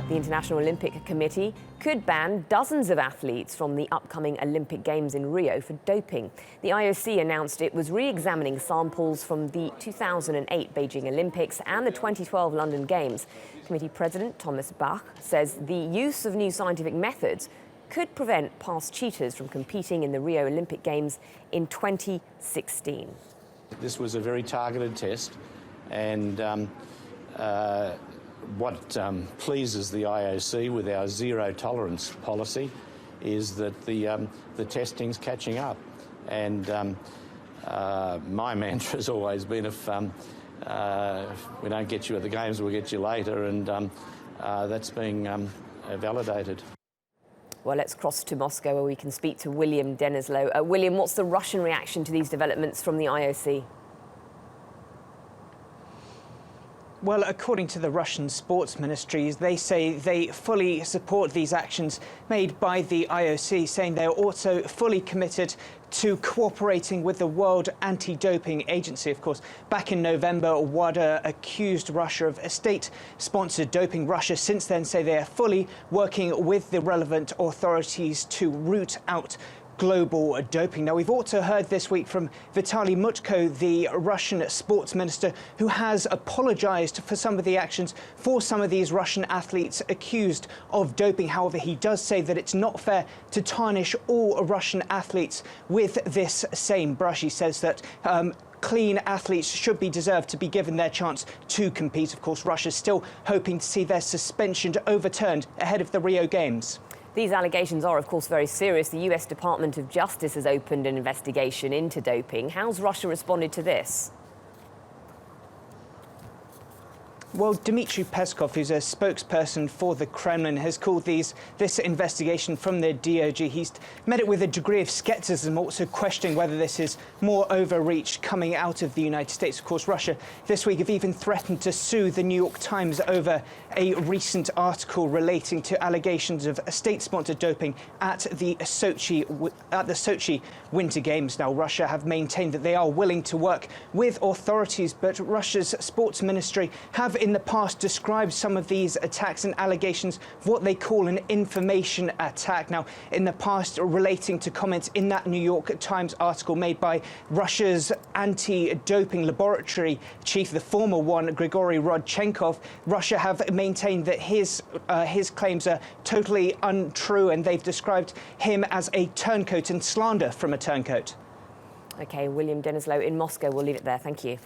The International Olympic Committee could ban dozens of athletes from the upcoming Olympic Games in Rio for doping. The IOC announced it was re-examining samples from the 2008 Beijing Olympics and the 2012 London Games. Committee President Thomas Bach says the use of new scientific methods could prevent past cheaters from competing in the Rio Olympic Games in 2016. This was a very targeted test, and what pleases the IOC with our zero tolerance policy is that the testing's catching up. And my mantra has always been, if we don't get you at the Games, we'll get you later, and that's being validated. Well, let's cross to Moscow where we can speak to William Denselow. William, what's the Russian reaction to these developments from the IOC? Well, according to the Russian sports ministries, they say they fully support these actions made by the IOC, saying they're also fully committed to cooperating with the World Anti-Doping Agency. Of course, back in November, WADA accused Russia of state-sponsored doping. Russia since then say they are fully working with the relevant authorities to root out global doping. Now, we've also heard this week from Vitaly Mutko, the Russian sports minister, who has apologized for some of the actions for some of these Russian athletes accused of doping. However, he does say that it's not fair to tarnish all Russian athletes with this same brush. He says that clean athletes should be deserved to be given their chance to compete. Of course, Russia's still hoping to see their suspension overturned ahead of the Rio Games. These allegations are, of course, very serious. The US Department of Justice has opened an investigation into doping. How's Russia responded to this? Well, Dmitry Peskov, who's a spokesperson for the Kremlin, has called this investigation from the DOJ. He's met it with a degree of skepticism, also questioning whether this is more overreach coming out of the United States. Of course, Russia this week have even threatened to sue the New York Times over a recent article relating to allegations of state-sponsored doping at the Sochi Winter Games. Now, Russia have maintained that they are willing to work with authorities, but Russia's sports ministry have in the past described some of these attacks and allegations of what they call an information attack. Now, in the past, relating to comments in that New York Times article made by Russia's anti-doping laboratory chief, the former one, Grigory Rodchenkov, Russia have maintained that his claims are totally untrue, and they've described him as a turncoat and slander from a turncoat. OK, William Denselow in Moscow. We'll leave it there. Thank you.